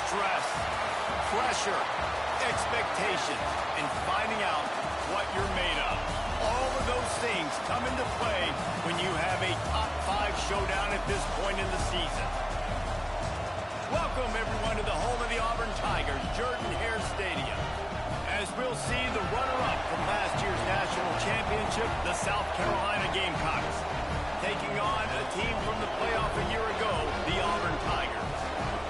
stress, pressure, expectations, and finding out what you're made of. All of those things come into play when you have a top 5 showdown at this point in the season. Welcome, everyone, to the home of the Auburn Tigers, Jordan-Hare Stadium. As we'll see the runner-up from last year's national championship, the South Carolina Gamecocks, taking on a team from the playoff a year ago, the Auburn Tigers.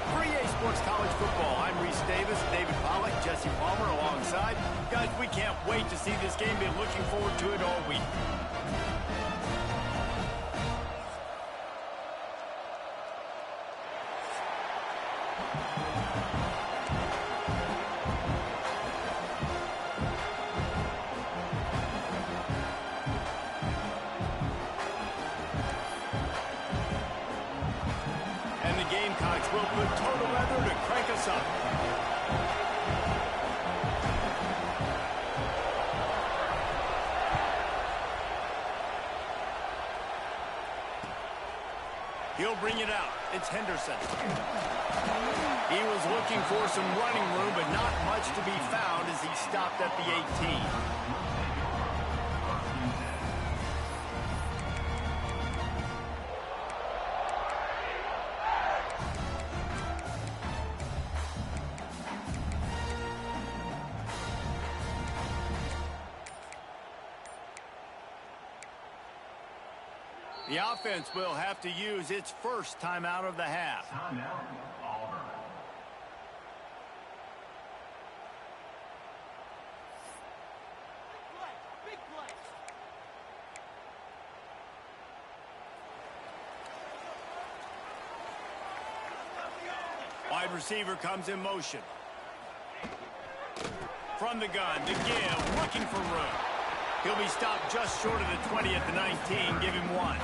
For EA Sports College Football, I'm Reese Davis, David Pollack, Jesse Palmer alongside. Guys, we can't wait to see this game. Been looking forward to it all week. Gamecocks will put total leather to crank us up. He'll bring it out. It's Henderson. He was looking for some running room, but not much to be found as he stopped at the 18. The offense will have to use its first timeout of the half. Timeout, Auburn. Big play. Wide receiver comes in motion. From the gun, to give, looking for room. He'll be stopped just short of the 20 at the 19. Give him 1.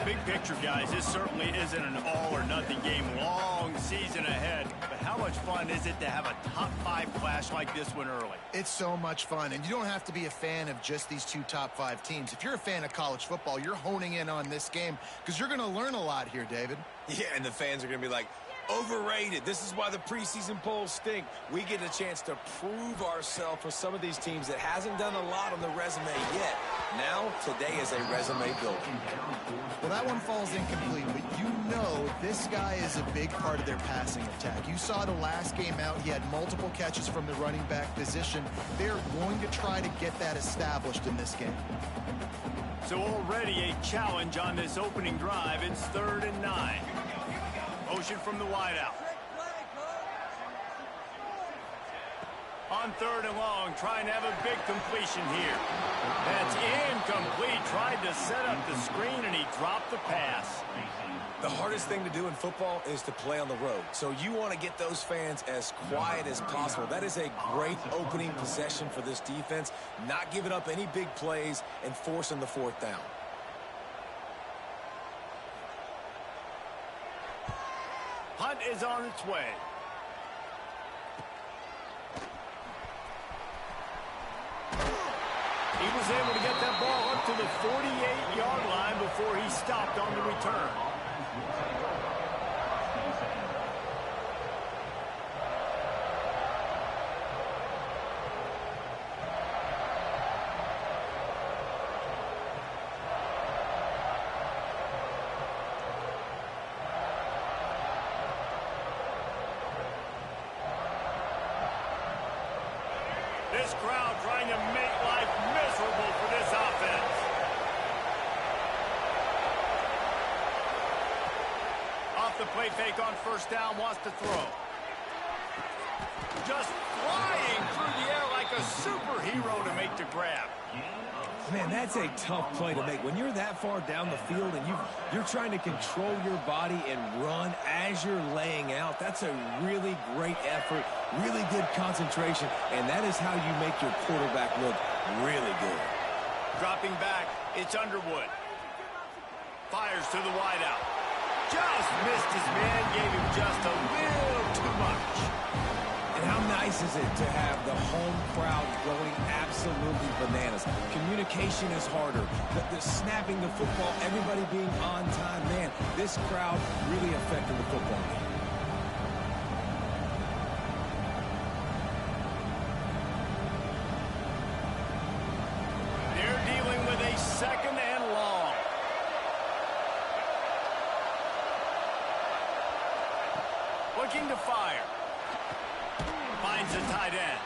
Big picture, guys, this certainly isn't an all-or-nothing game. Long season ahead. But how much fun is it to have a top 5 clash like this one early? It's so much fun, and you don't have to be a fan of just these 2 top 5 teams. If you're a fan of college football, you're honing in on this game because you're going to learn a lot here, David. Yeah, and the fans are going to be like, overrated. This is why the preseason polls stink. We get a chance to prove ourselves for some of these teams that hasn't done a lot on the resume yet. Now, today is a resume builder. Well, that one falls incomplete, but you know this guy is a big part of their passing attack. You saw the last game out. He had multiple catches from the running back position. They're going to try to get that established in this game. So already a challenge on this opening drive. It's 3rd and 9. Motion from the wideout. On 3rd and long, trying to have a big completion here. That's incomplete. Tried to set up the screen, and he dropped the pass. The hardest thing to do in football is to play on the road. So you want to get those fans as quiet as possible. That is a great opening possession for this defense. Not giving up any big plays and forcing the 4th down. Hunt is on its way. He was able to get that ball up to the 48-yard line before he stopped on the return. This crowd trying to make life miserable for this offense. Off the play fake on 1st down, wants to throw. Just flying through the air like a superhero to make the grab. Man, that's a tough play to make. When you're that far down the field and you're trying to control your body and run as you're laying out, that's a really great effort, really good concentration, and that is how you make your quarterback look really good. Dropping back, it's Underwood. Fires to the wideout. Just missed his man, gave him just a little too much. And how nice is it to have the home crowd going absolutely bananas? Communication is harder. The snapping the football, everybody being on time. Man, this crowd really affected the football game. looking to fire. Finds the tight end.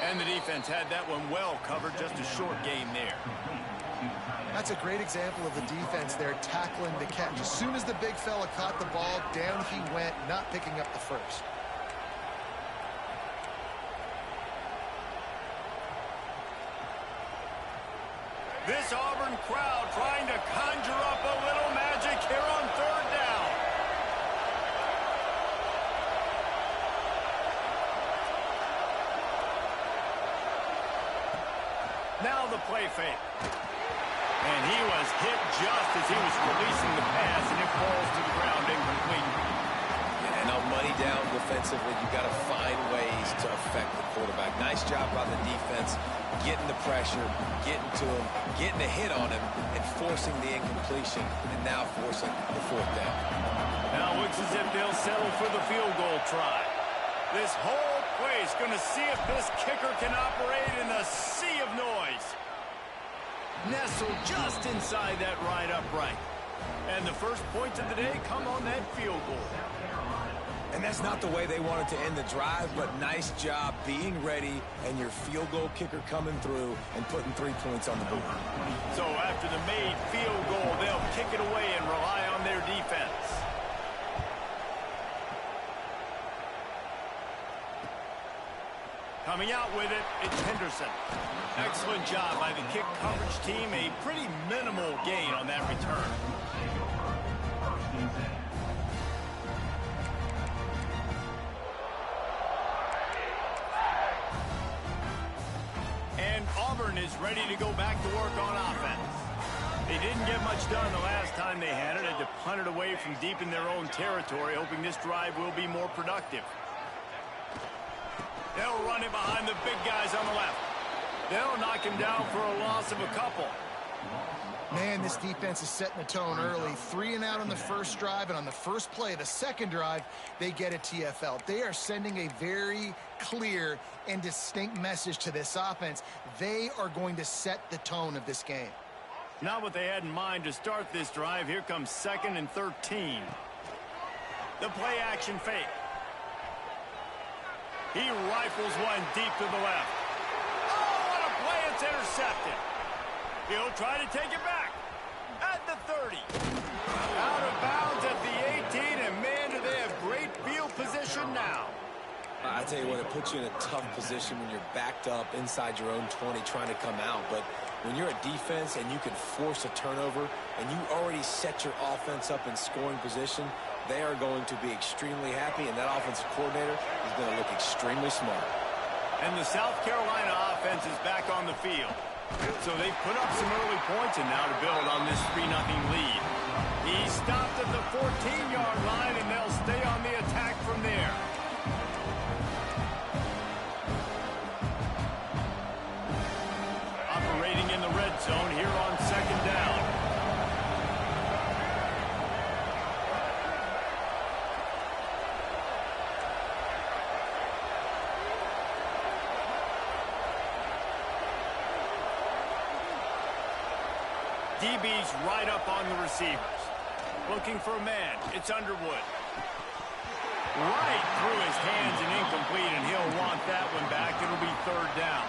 And the defense had that one well covered, just a short gain there. That's a great example of the defense there tackling the catch. As soon as the big fella caught the ball, down he went, not picking up the first. This Auburn crowd trying to conjure up a little magic here on third down. Now the play fake. And he was hit just as he was releasing the pass, and it falls to the ground incomplete. And now money down defensively. You've got to find ways to affect the quarterback. Nice job by the defense, getting the pressure, getting to him, getting a hit on him, and forcing the incompletion, and now forcing the fourth down. Now it looks as if they'll settle for the field goal try. This whole place going to see if this kicker can operate in a sea of noise. Nestled just inside that right upright. And the first points of the day come on that field goal. And that's not the way they wanted to end the drive, but nice job being ready and your field goal kicker coming through and putting 3 points on the board. So after the made field goal, they'll kick it away and rely on their defense. Coming out with it, it's Henderson. Excellent job by the kick coverage team. A pretty minimal gain on that return. And Auburn is ready to go back to work on offense. They didn't get much done the last time they had it. Had to punt it away from deep in their own territory, hoping this drive will be more productive. They'll run it behind the big guys on the left. They'll knock him down for a loss of a couple. Man, this defense is setting the tone early. 3 and out on the first drive, and on the first play of the second drive, they get a TFL. They are sending a very clear and distinct message to this offense. They are going to set the tone of this game. Not what they had in mind to start this drive. Here comes 2nd and 13. The play action fake. He rifles one deep to the left. Oh, what a play. It's intercepted. He'll try to take it back at the 30. Out of bounds at the 18, and man, do they have great field position now. I tell you what, it puts you in a tough position when you're backed up inside your own 20 trying to come out. But when you're a defense and you can force a turnover and you already set your offense up in scoring position, they are going to be extremely happy, and that offensive coordinator is going to look extremely smart. And the South Carolina offense is back on the field. So they put up some early points, and now to build on this 3-0 lead. He stopped at the 14-yard line, and they'll stay on the attack from there. Operating in the red zone here on 2nd down. DB's right up on the receivers. Looking for a man. It's Underwood. Right through his hands and incomplete, and he'll want that one back. It'll be 3rd down.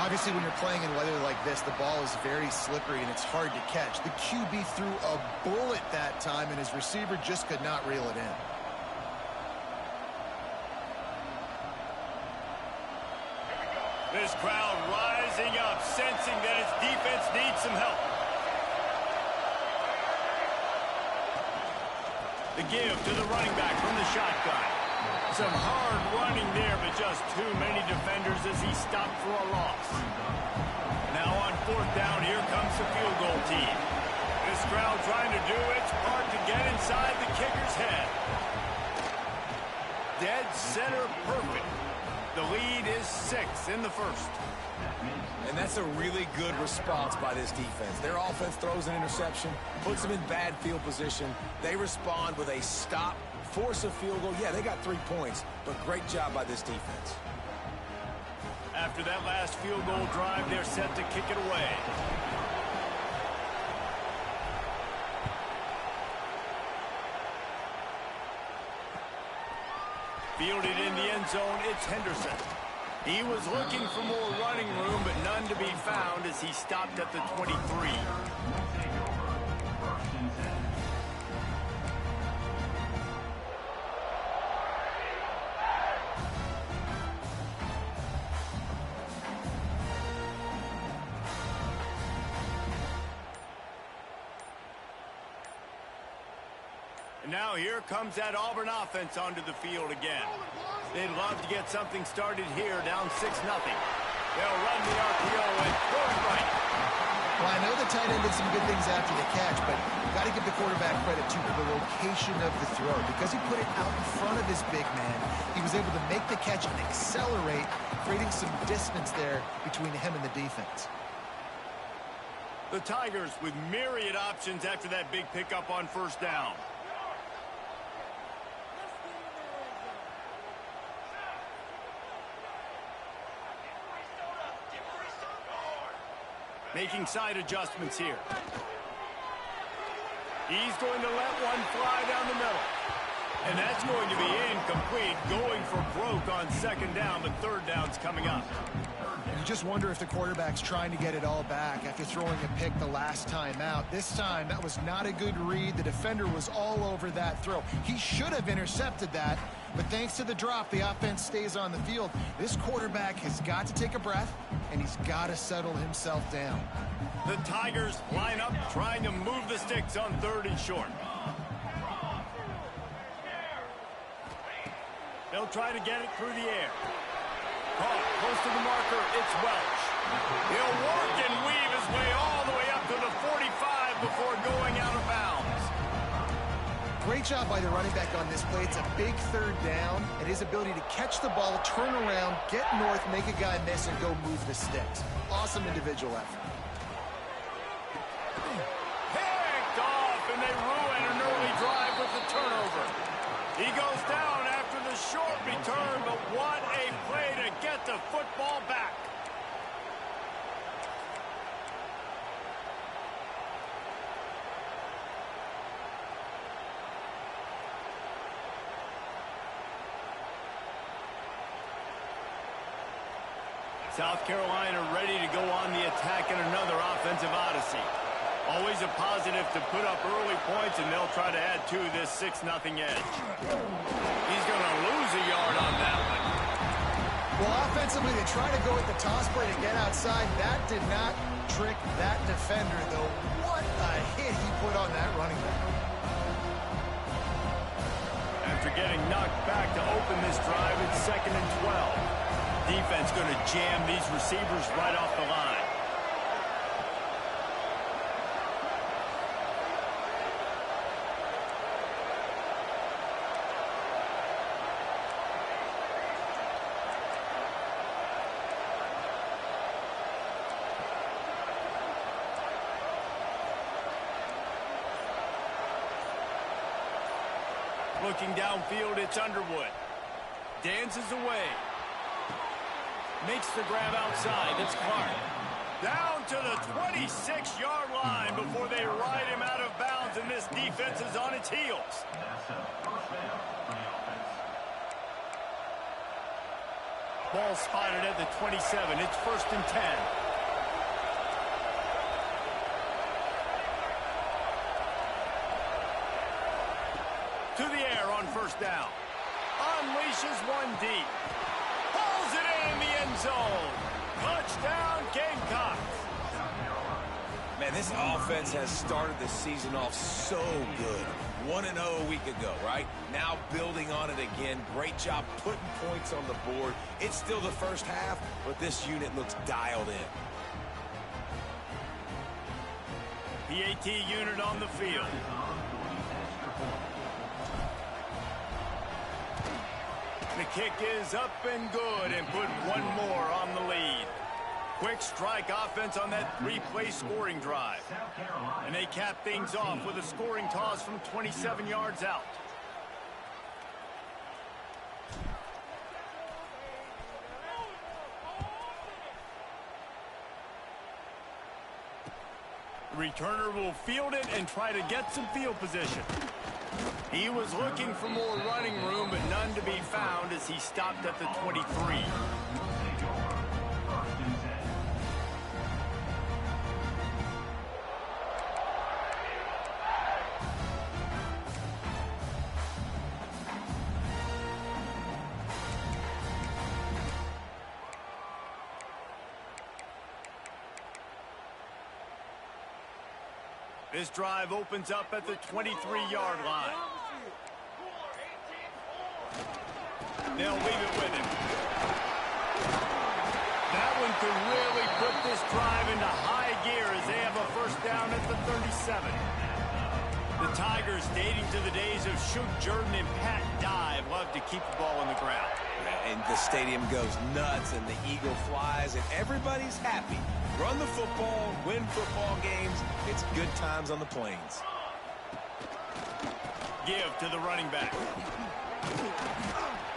Obviously, when you're playing in weather like this, the ball is very slippery and it's hard to catch. The QB threw a bullet that time, and his receiver just could not reel it in. This crowd rising up, sensing that its defense needs some help. The give to the running back from the shotgun. Some hard running there, but just too many defenders as he stopped for a loss. Now on 4th down, here comes the field goal team. This crowd trying to do its part to get inside the kicker's head. Dead center perfect. The lead is 6 in the first. And that's a really good response by this defense. Their offense throws an interception, puts them in bad field position. They respond with a stop, force a field goal. Yeah, they got 3 points, but great job by this defense. After that last field goal drive, they're set to kick it away. Fielded in the end zone, it's Henderson. He was looking for more running room, but none to be found as he stopped at the 23. And now here comes that Auburn offense onto the field again. They'd love to get something started here, down 6-0. They'll run the RPO and throw it right. Well, I know the tight end did some good things after the catch, but you've got to give the quarterback credit to the location of the throw. Because he put it out in front of his big man, he was able to make the catch and accelerate, creating some distance there between him and the defense. The Tigers with myriad options after that big pickup on first down. Making side adjustments here. He's going to let one fly down the middle. And that's going to be incomplete, going for broke on second down, but third down's coming up. You just wonder if the quarterback's trying to get it all back after throwing a pick the last time out. This time, that was not a good read. The defender was all over that throw. He should have intercepted that, but thanks to the drop, the offense stays on the field. This quarterback has got to take a breath, and he's got to settle himself down. The Tigers line up, trying to move the sticks on third and short. They'll try to get it through the air. Caught close to the marker, it's Welch. He'll work and weave his way all the way up to the 45 before going out of bounds. Great job by the running back on this play. It's a big third down, and his ability to catch the ball, turn around, get north, make a guy miss, and go move the sticks. Awesome individual effort. Picked off, and they ruin an early drive with the turnover. He goes down after the short return, but what a play to get the football back. South Carolina ready to go on the attack in another offensive odyssey. Always a positive to put up early points, and they'll try to add to this 6-0 edge. He's going to lose a yard on that one. Well, offensively, they try to go at the toss play to get outside. That did not trick that defender, though. What a hit he put on that running back. After getting knocked back to open this drive, it's 2nd and 12. Defense going to jam these receivers right off the line. Looking downfield, it's Underwood. Dances away. Makes the grab outside. It's Clark. Down to the 26-yard line before they ride him out of bounds, and this defense is on its heels. Ball spotted at the 27. It's 1st and 10. To the air on first down. Unleashes one deep. Pulls it in the end zone. Touchdown, Gamecocks. Man, this offense has started the season off so good. 1-0 a week ago, right? Now building on it again. Great job putting points on the board. It's still the first half, but this unit looks dialed in. PAT unit on the field. The kick is up and good, and put one more on the lead. Quick strike offense on that 3-play scoring drive. And they cap things off with a scoring toss from 27 yards out. The returner will field it and try to get some field position. He was looking for more running room, but none to be found as he stopped at the 23. This drive opens up at the 23-yard line. They'll leave it with him. That one could really put this drive into high gear as they have a first down at the 37. The Tigers, dating to the days of Shoot Jordan and Pat Dye, love to keep the ball on the ground. And the stadium goes nuts, and the eagle flies, and everybody's happy. Run the football, win football games. It's good times on the plains. Give to the running back.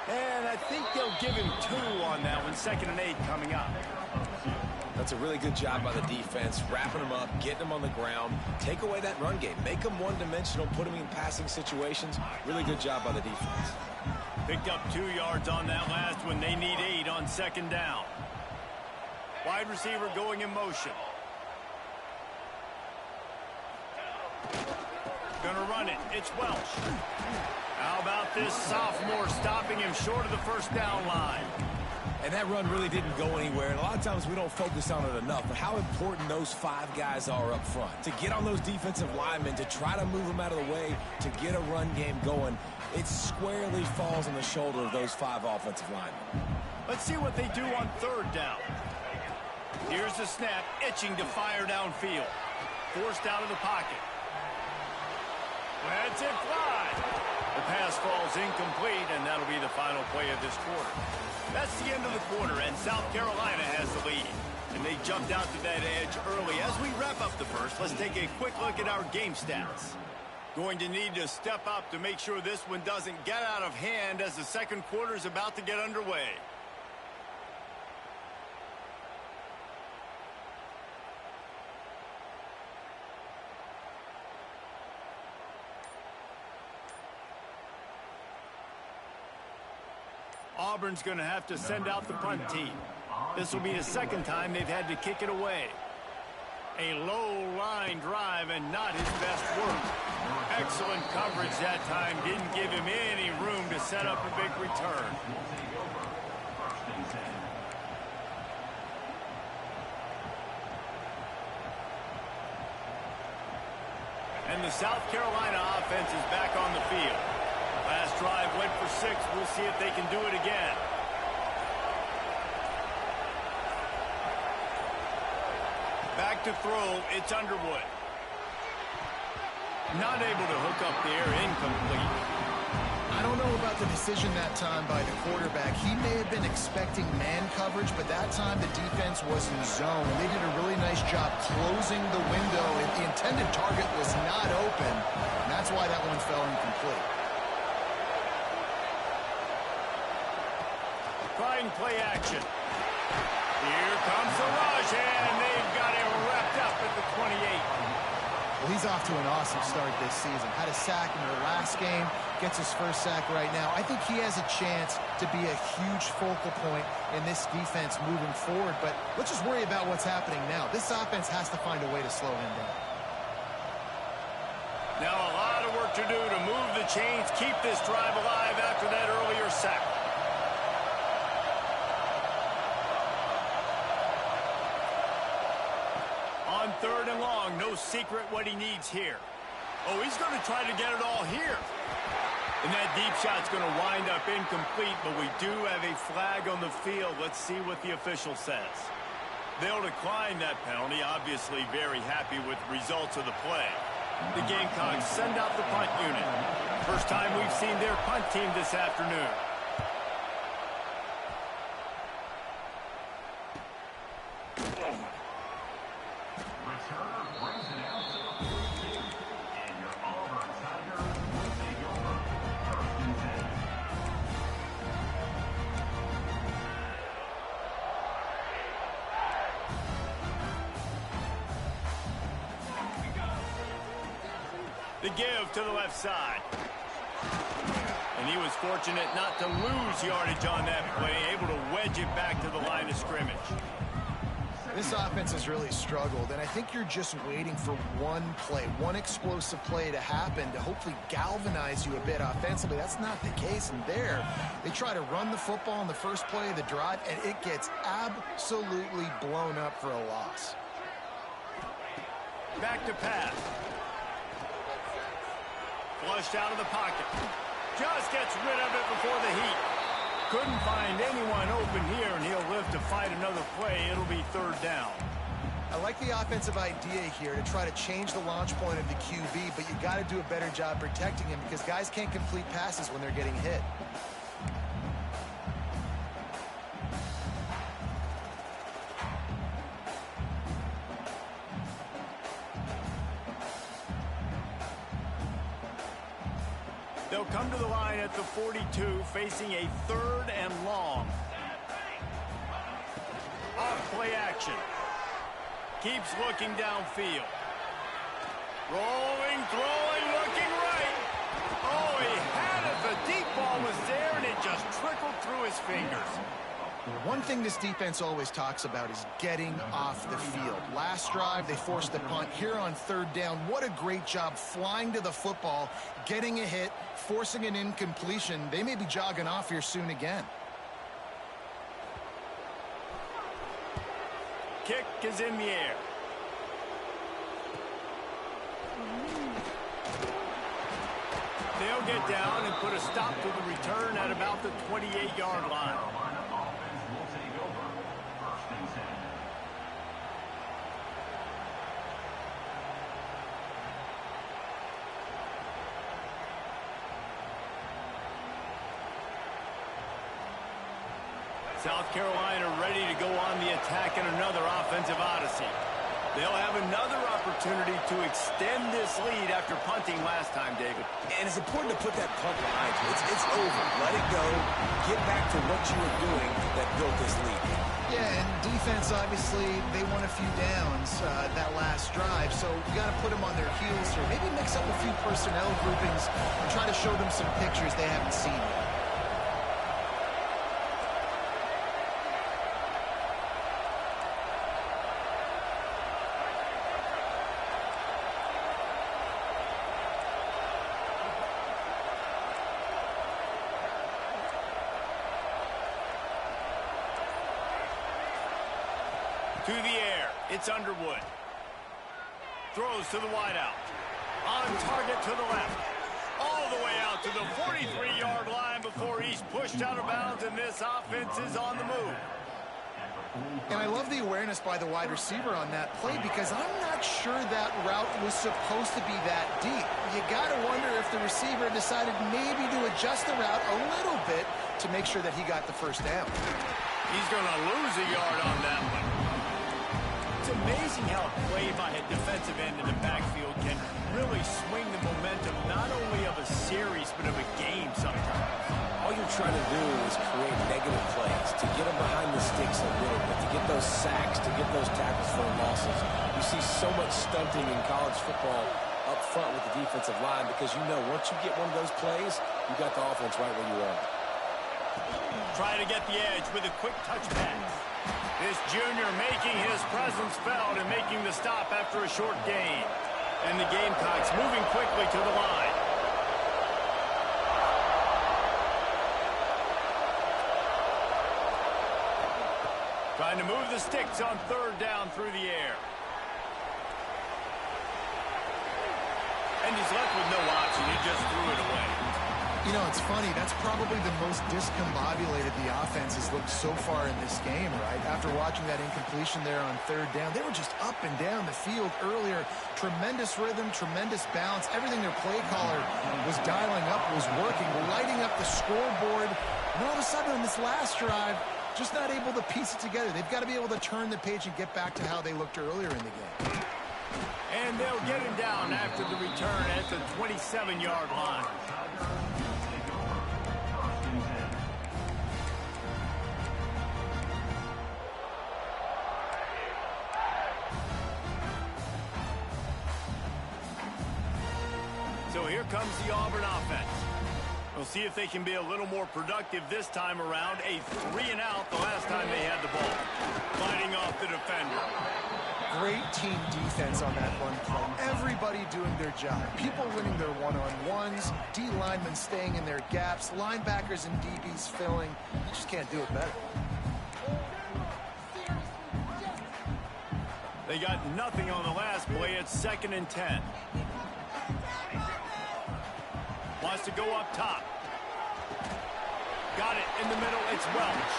And I think they'll give him 2 on that one. 2nd and 8 coming up. That's a really good job by the defense, wrapping them up, getting them on the ground. Take away that run game. Make them one-dimensional, put them in passing situations. Really good job by the defense. Picked up 2 yards on that last one. They need 8 on 2nd down. Wide receiver going in motion. Gonna run it. It's Welsh. How about this sophomore stopping him short of the first down line? And that run really didn't go anywhere. And a lot of times we don't focus on it enough, but how important those 5 guys are up front. To get on those defensive linemen, to try to move them out of the way, to get a run game going, it squarely falls on the shoulder of those 5 offensive linemen. Let's see what they do on 3rd down. Here's the snap, itching to fire downfield. Forced out of the pocket. Lets it fly. The pass falls incomplete, and that'll be the final play of this quarter. That's the end of the quarter, and South Carolina has the lead. And they jumped out to that edge early. As we wrap up the first, let's take a quick look at our game stats. Going to need to step up to make sure this one doesn't get out of hand as the second quarter is about to get underway. Auburn's going to have to send out the punt team. This will be the 2nd time they've had to kick it away. A low line drive and not his best work. Excellent coverage that time. Didn't give him any room to set up a big return. And the South Carolina offense is back on the field. Last drive went for 6. We'll see if they can do it again. Back to throw. It's Underwood. Not able to hook up there. Incomplete. I don't know about the decision that time by the quarterback. He may have been expecting man coverage, but that time the defense was in zone. They did a really nice job closing the window. The intended target was not open, and that's why that one fell incomplete. Trying play action. Here comes the rush, and they've got him wrapped up at the 28. Well, he's off to an awesome start this season. Had a sack in their last game, gets his first sack right now. I think he has a chance to be a huge focal point in this defense moving forward, but let's just worry about what's happening now. This offense has to find a way to slow him down. Now a lot of work to do to move the chains, keep this drive alive after that earlier sack. On 3rd and long, no secret what he needs here. Oh, he's going to try to get it all here. And that deep shot's going to wind up incomplete, but we do have a flag on the field. Let's see what the official says. They'll decline that penalty, obviously very happy with the results of the play. The Gamecocks send out the punt unit. First time we've seen their punt team this afternoon. The give to the left side. And he was fortunate not to lose yardage on that play, able to wedge it back to the line of scrimmage. This offense has really struggled, and I think you're just waiting for one play, one explosive play to happen to hopefully galvanize you a bit offensively. That's not the case, and there, they try to run the football in the first play of the drive, and it gets absolutely blown up for a loss. Back to pass. Flushed out of the pocket. Just gets rid of it before the heat. Couldn't find anyone open here, and he'll live to fight another play. It'll be third down. I like the offensive idea here to try to change the launch point of the QB, but you got to do a better job protecting him because guys can't complete passes when they're getting hit. They'll come to the line at the 42, facing a third and long. Off play action. Keeps looking downfield. Rolling, throwing, looking right. Oh, he had it. The deep ball was there, and it just trickled through his fingers. One thing this defense always talks about is getting off the field. Last drive, they forced the punt. Here on third down, what a great job flying to the football, getting a hit, forcing an incompletion. They may be jogging off here soon again. Kick is in the air. They'll get down and put a stop to the return at about the 28-yard line. South Carolina ready to go on the attack in another offensive odyssey. They'll have another opportunity to extend this lead after punting last time, David. And it's important to put that punt behind you. It's over. Let it go. Get back to what you were doing that built this lead. Yeah, and defense, obviously, they won a few downs that last drive, so you got to put them on their heels here. Maybe mix up a few personnel groupings and try to show them some pictures they haven't seen yet. To the air, it's Underwood. Throws to the wideout. On target to the left. All the way out to the 43-yard line before he's pushed out of bounds, and this offense is on the move. And I love the awareness by the wide receiver on that play because I'm not sure that route was supposed to be that deep. You got to wonder if the receiver decided maybe to adjust the route a little bit to make sure that he got the first down. He's going to lose a yard on that one. It's amazing how a play by a defensive end in the backfield can really swing the momentum not only of a series but of a game sometimes. All you're trying to do is create negative plays, to get them behind the sticks a little bit, to get those sacks, to get those tackles for losses. You see so much stunting in college football up front with the defensive line because you know once you get one of those plays, you got the offense right where you are. Try to get the edge with a quick touch pass. This junior making his presence felt and making the stop after a short gain. And the Gamecocks moving quickly to the line. Trying to move the sticks on third down through the air. And he's left with no option. He just threw it away. You know, it's funny. That's probably the most discombobulated the offense has looked so far in this game, right? After watching that incompletion there on third down, they were just up and down the field earlier. Tremendous rhythm, tremendous balance. Everything their play caller was dialing up was working, lighting up the scoreboard. And all of a sudden on this last drive, just not able to piece it together. They've got to be able to turn the page and get back to how they looked earlier in the game. And they'll get him down after the return at the 27-yard line. Here comes the Auburn offense. We'll see if they can be a little more productive this time around. A 3-and-out the last time they had the ball. Fighting off the defender. Great team defense on that run play. Everybody doing their job. People winning their one-on-ones. D linemen staying in their gaps. Linebackers and DBs filling. You just can't do it better. They got nothing on the last play. It's 2nd and 10. Wants to go up top. Got it in the middle. It's Welch.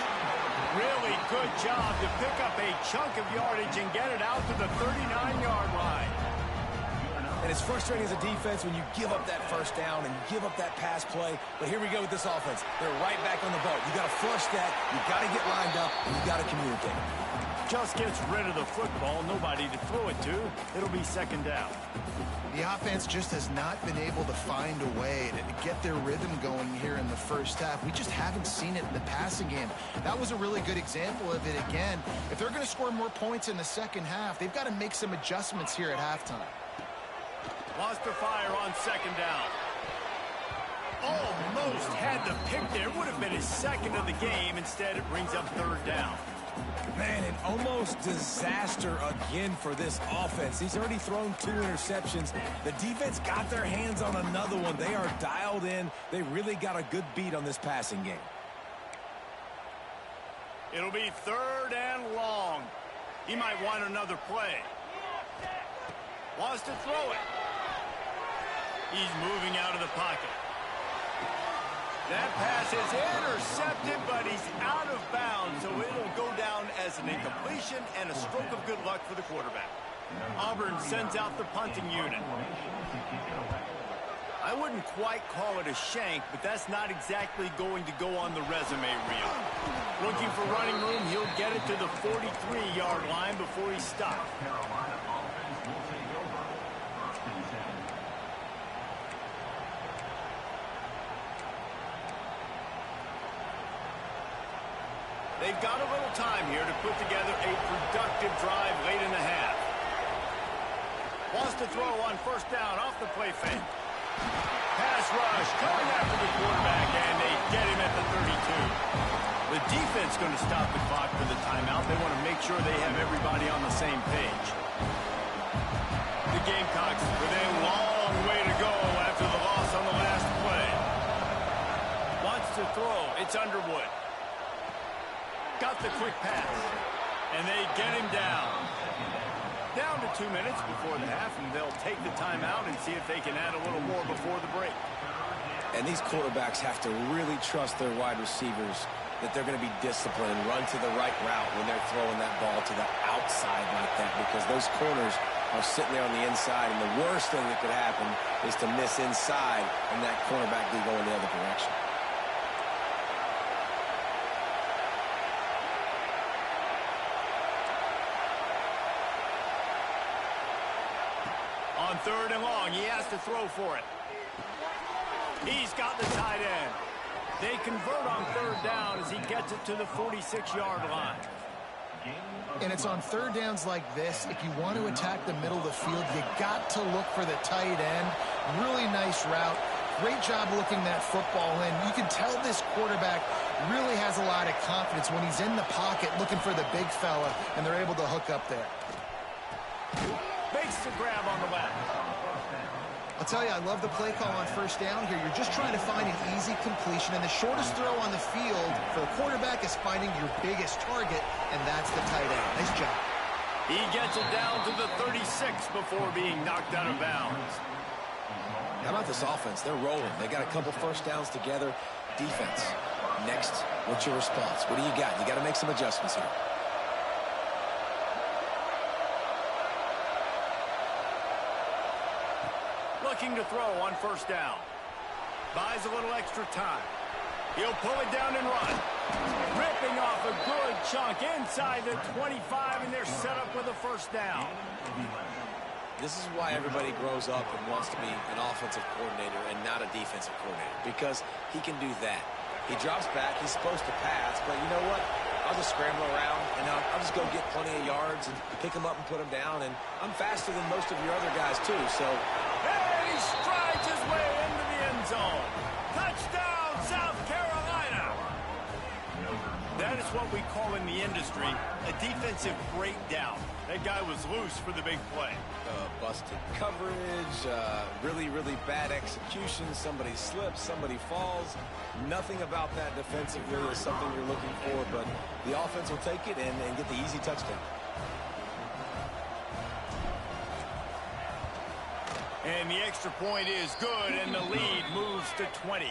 Really good job to pick up a chunk of yardage and get it out to the 39-yard line. And it's frustrating as a defense when you give up that first down and give up that pass play. But here we go with this offense. They're right back on the boat. You got to flush that. You got to get lined up, and you got to communicate. Just gets rid of the football. Nobody to throw it to. It'll be 2nd down. The offense just has not been able to find a way to get their rhythm going here in the first half. We just haven't seen it in the passing game. That was a really good example of it again. If they're going to score more points in the second half, they've got to make some adjustments here at halftime. Wants to fire on 2nd down. Almost had the pick there. Would have been his 2nd of the game. Instead, it brings up 3rd down. Man, an almost disaster again for this offense. He's already thrown 2 interceptions. The defense got their hands on another one. They are dialed in. They really got a good beat on this passing game. It'll be 3rd and long. He might want another play. Wants to throw it. He's moving out of the pocket. That pass is intercepted, but he's out of bounds, so it'll go down as an incompletion and a stroke of good luck for the quarterback. Auburn sends out the punting unit. I wouldn't quite call it a shank, but that's not exactly going to go on the resume reel. Looking for running room, he'll get it to the 43-yard line before he's stopped. They've got a little time here to put together a productive drive late in the half. Wants to throw on 1st down off the play fake. Pass rush coming after the quarterback, and they get him at the 32. The defense going to stop the clock for the timeout. They want to make sure they have everybody on the same page. The Gamecocks with a long way to go after the loss on the last play. Wants to throw. It's Underwood. Got the quick pass, and they get him down. Down to 2 minutes before the half, and they'll take the timeout and see if they can add a little more before the break. And these quarterbacks have to really trust their wide receivers that they're going to be disciplined and run to the right route when they're throwing that ball to the outside like that, because those corners are sitting there on the inside, and the worst thing that could happen is to miss inside and that cornerback be going the other direction. On 3rd and long, he has to throw for it. He's got the tight end. They convert on 3rd down as he gets it to the 46-yard line. And it's on 3rd downs like this. If you want to attack the middle of the field, you got to look for the tight end. Really nice route. Great job looking that football in. You can tell this quarterback really has a lot of confidence when he's in the pocket looking for the big fella, and they're able to hook up there. Makes the grab on the left. I'll tell you, I love the play call on 1st down here. You're just trying to find an easy completion, and the shortest throw on the field for the quarterback is finding your biggest target, and that's the tight end. Nice job. He gets it down to the 36 before being knocked out of bounds. How about this offense? They're rolling. They got a couple 1st downs together. Defense. Next, what's your response? What do you got? You got to make some adjustments here. Looking to throw on 1st down. Buys a little extra time. He'll pull it down and run. Ripping off a good chunk inside the 25, and they're set up with a 1st down. This is why everybody grows up and wants to be an offensive coordinator and not a defensive coordinator, because he can do that. He drops back. He's supposed to pass, but you know what? I'll just scramble around, and I'll just go get plenty of yards and pick them up and put them down, and I'm faster than most of your other guys, too, so... Hey, he strides his way end zone. Touchdown, South Carolina. That is what we call in the industry a defensive breakdown. That guy was loose for the big play. Busted coverage, really, really bad execution. Somebody slips, somebody falls. Nothing about that defensively is something you're looking for, but the offense will take it and get the easy touchdown. And the extra point is good, and the lead moves to 20.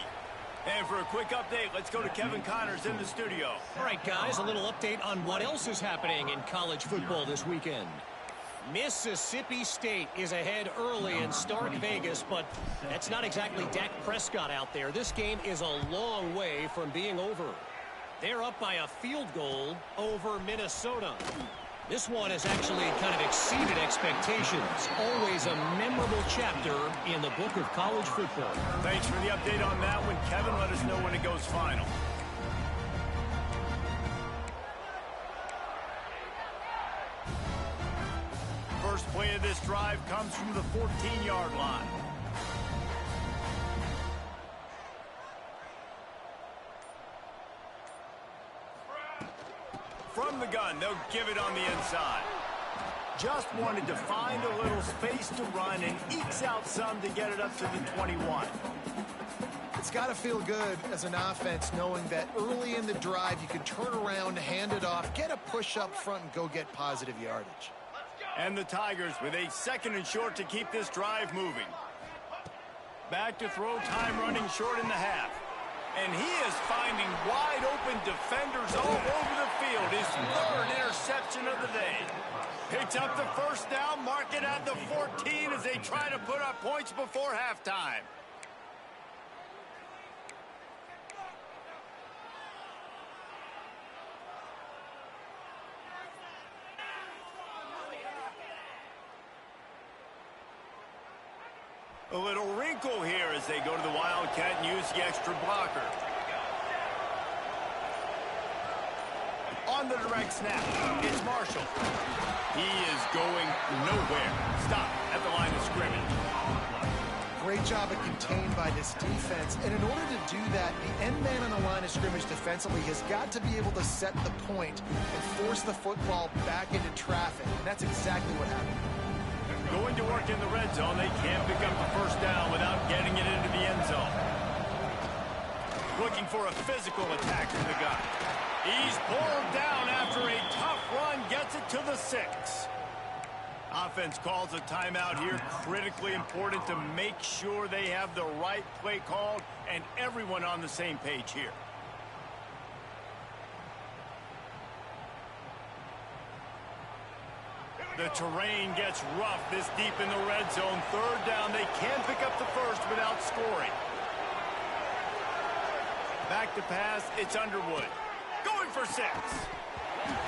And for a quick update, let's go to Kevin Connors in the studio. All right, guys, a little update on what else is happening in college football this weekend. Mississippi State is ahead early in Stark Vegas, but that's not exactly Dak Prescott out there. This game is a long way from being over. They're up by a field goal over Minnesota. This one has actually kind of exceeded expectations. Always a memorable chapter in the book of college football. Thanks for the update on that one, Kevin. Let us know when it goes final. First play of this drive comes from the 14-yard line. From the gun, they'll give it on the inside. Just wanted to find a little space to run and ekes out some to get it up to the 21. It's got to feel good as an offense knowing that early in the drive you can turn around, hand it off, get a push up front, and go get positive yardage. And the Tigers with a 2nd and short to keep this drive moving. Back to throw, time running short in the half. And he is finding wide-open defenders all over the field. His 3rd interception of the day. Picks up the first down, mark it at the 14 as they try to put up points before halftime. A little wrinkle here as they go to the Wildcat and use the extra blocker. On the direct snap, it's Marshall. He is going nowhere. Stop at the line of scrimmage. Great job of contained by this defense. And in order to do that, the end man on the line of scrimmage defensively has got to be able to set the point and force the football back into traffic. And that's exactly what happened. Going to work in the red zone, they can't pick up the first down without getting it into the end zone. Looking for a physical attack from the gun. He's pulled down after a tough run, gets it to the 6. Offense calls a timeout here. Critically important to make sure they have the right play called and everyone on the same page here. The terrain gets rough this deep in the red zone. 3rd down, they can pick up the first without scoring. Back to pass, it's Underwood. Going for 6.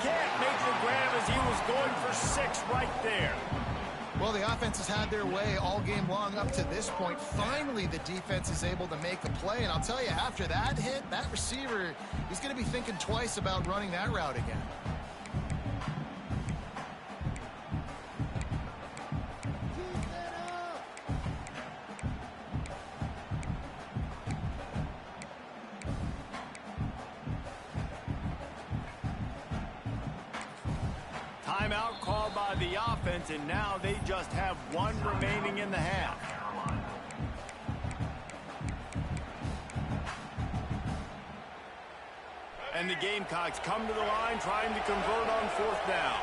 Can't make the grab as he was going for 6 right there. Well, the offense has had their way all game long up to this point. Finally, the defense is able to make a play. And I'll tell you, after that hit, that receiver, he's going to be thinking twice about running that route again. Timeout called by the offense, and now they just have 1 remaining in the half. And the Gamecocks come to the line trying to convert on 4th down.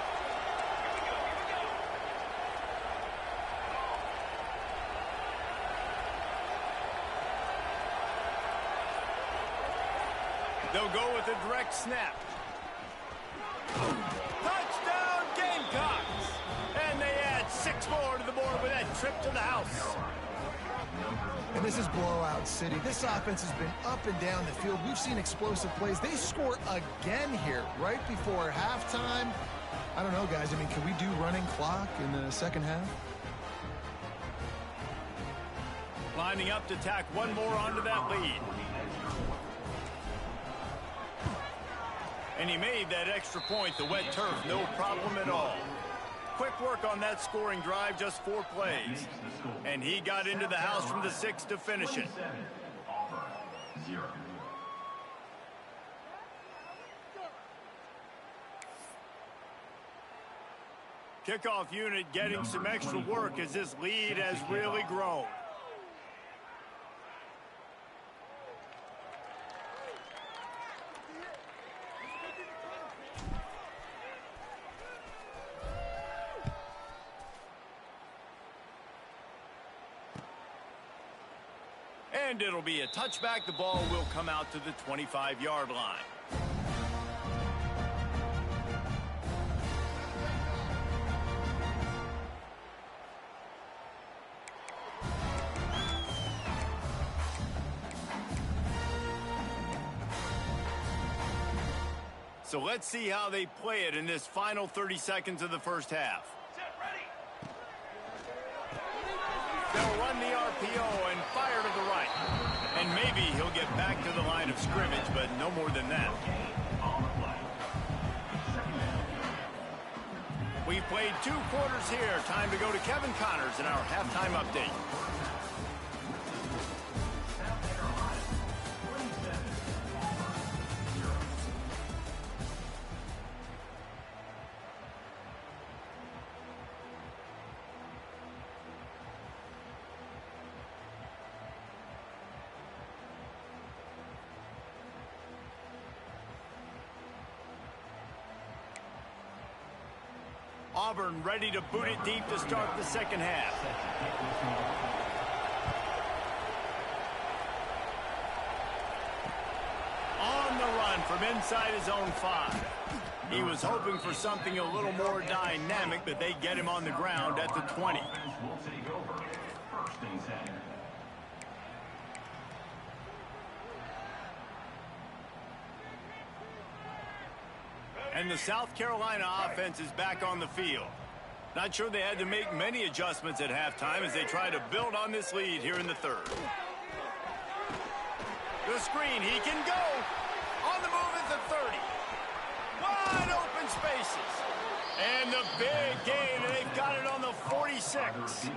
They'll go with a direct snap. Touchdown Gamecocks! And they add 6 more to the board with that trip to the house. And this is blowout city. This offense has been up and down the field. We've seen explosive plays. They score again here right before halftime. I don't know, guys. I mean, can we do running clock in the second half? Lining up to tack 1 more onto that lead. And he made that extra point, the wet turf, no problem at all. quick work on that scoring drive, just 4 plays. And he got into the house from the 6 to finish it. Kickoff unit getting some extra work as this lead has really grown. And it'll be a touchback. The ball will come out to the 25-yard line. So let's see how they play it in this final 30 seconds of the first half. They'll run the RPO and fire to the right. And maybe he'll get back to the line of scrimmage, but no more than that. We've played 2 quarters here. Time to go to Kevin Connors in our halftime update. Auburn ready to boot it deep to start the second half. On the run from inside his own 5. He was hoping for something a little more dynamic, but they get him on the ground at the 20. And the South Carolina offense is back on the field. Not sure they had to make many adjustments at halftime as they try to build on this lead here in the third. The screen, he can go. On the move at the 30. Wide open spaces. And the big gain, and they've got it on the 46.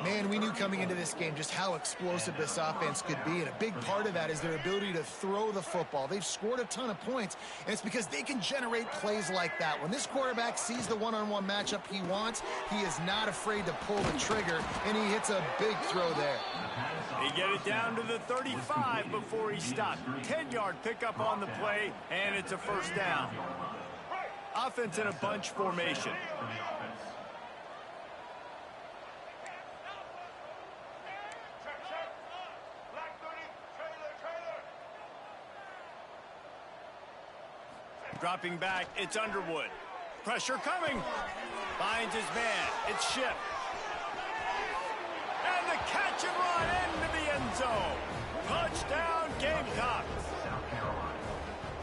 Man, we knew coming into this game just how explosive this offense could be, and a big part of that is their ability to throw the football. They've scored a ton of points, and it's because they can generate plays like that. When this quarterback sees the one-on-one matchup he wants, he is not afraid to pull the trigger, and he hits a big throw there. They get it down to the 35 before he stopped. 10-yard pickup on the play, and it's a first down. Offense in a bunch formation. Dropping back, it's Underwood. Pressure coming. Finds his man. It's Shipp. And the catch and run into the end zone. Touchdown, Gamecocks.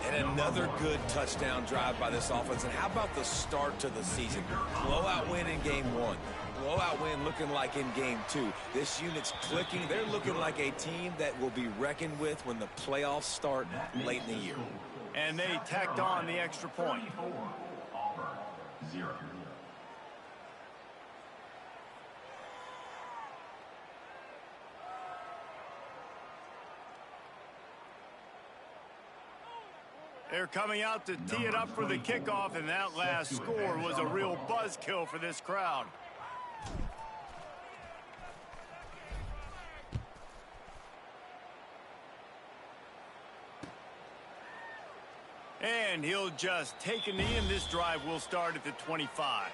And another good touchdown drive by this offense. And how about the start to the season? Blowout win in game 1. Blowout win looking like in game 2. This unit's clicking. They're looking like a team that will be reckoned with when the playoffs start late in the year. And they tacked on the extra point. Auburn, 0. They're coming out to tee it up for the kickoff, and that last score was a real buzzkill for this crowd. And he'll just take a knee, and this drive will start at the 25.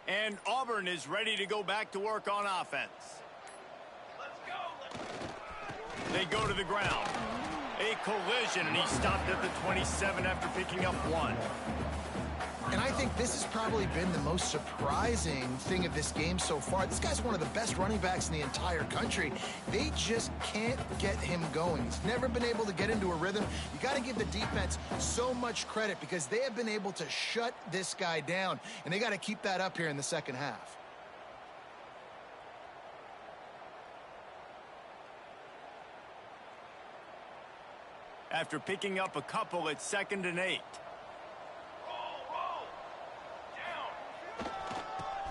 And Auburn is ready to go back to work on offense. Let's go. They go to the ground. A collision, and he stopped at the 27 after picking up 1. And I think this has probably been the most surprising thing of this game so far. This guy's one of the best running backs in the entire country. They just can't get him going. He's never been able to get into a rhythm. You got to give the defense so much credit because they have been able to shut this guy down, and they got to keep that up here in the second half. After picking up a couple, it's 2nd and 8.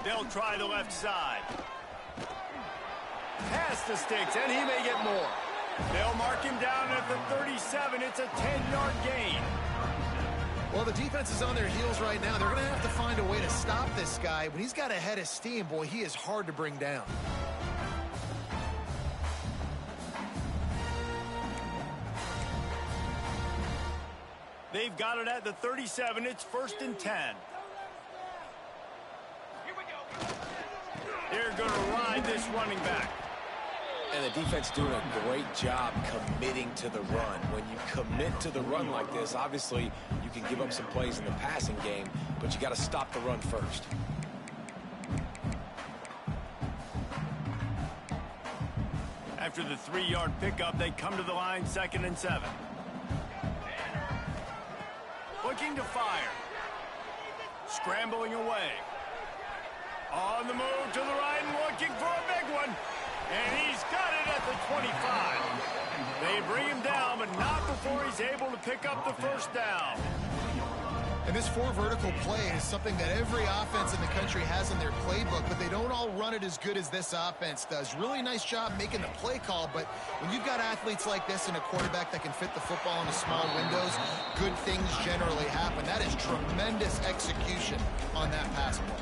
They'll try the left side. Past the sticks, and he may get more. They'll mark him down at the 37. It's a 10-yard gain. Well, the defense is on their heels right now. They're going to have to find a way to stop this guy. When he's got a head of steam, boy, he is hard to bring down. They've got it at the 37. It's 1st and 10. They're going to ride this running back. And the defense doing a great job committing to the run. When you commit to the run like this, obviously you can give up some plays in the passing game, but you got to stop the run first. After the 3-yard pickup, they come to the line, 2nd and 7. Looking to fire. Scrambling away. On the move to the right and looking for a big one. And he's got it at the 25. They bring him down, but not before he's able to pick up the first down. And this 4 vertical play is something that every offense in the country has in their playbook, but they don't all run it as good as this offense does. Really nice job making the play call, but when you've got athletes like this and a quarterback that can fit the football into small windows, good things generally happen. That is tremendous execution on that pass play.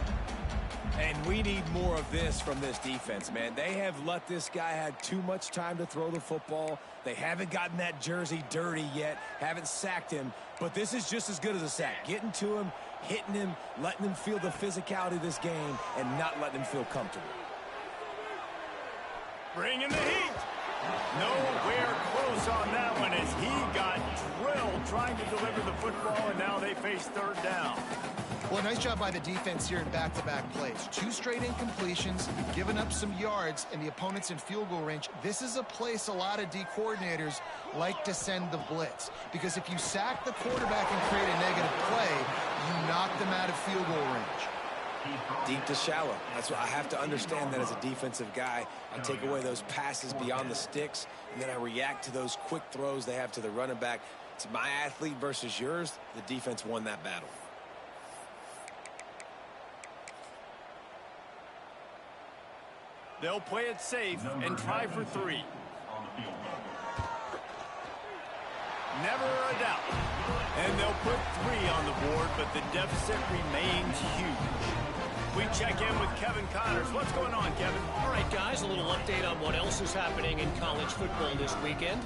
And we need more of this from this defense, man. They have let this guy have too much time to throw the football. They haven't gotten that jersey dirty yet, haven't sacked him. But this is just as good as a sack. Getting to him, hitting him, letting him feel the physicality of this game, and not letting him feel comfortable. Bringing the heat. Nowhere close on that one as he got drilled trying to deliver the football, and now they face 3rd down. Well, nice job by the defense here in back-to-back plays. 2 straight incompletions, giving up some yards, and the opponent's in field goal range. This is a place a lot of D coordinators like to send the blitz. Because if you sack the quarterback and create a negative play, you knock them out of field goal range. Deep to shallow. That's what I have to understand that as a defensive guy. I take away those passes beyond the sticks, and then I react to those quick throws they have to the running back. It's my athlete versus yours. The defense won that battle. They'll play it safe and try for 3. Never a doubt. And they'll put 3 on the board, but the deficit remains huge. We check in with Kevin Connors. What's going on, Kevin? All right, guys, a little update on what else is happening in college football this weekend.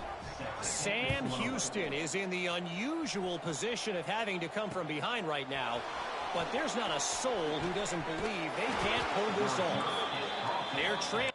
Sam Houston is in the unusual position of having to come from behind right now, but there's not a soul who doesn't believe they can't pull this off. They're trailing.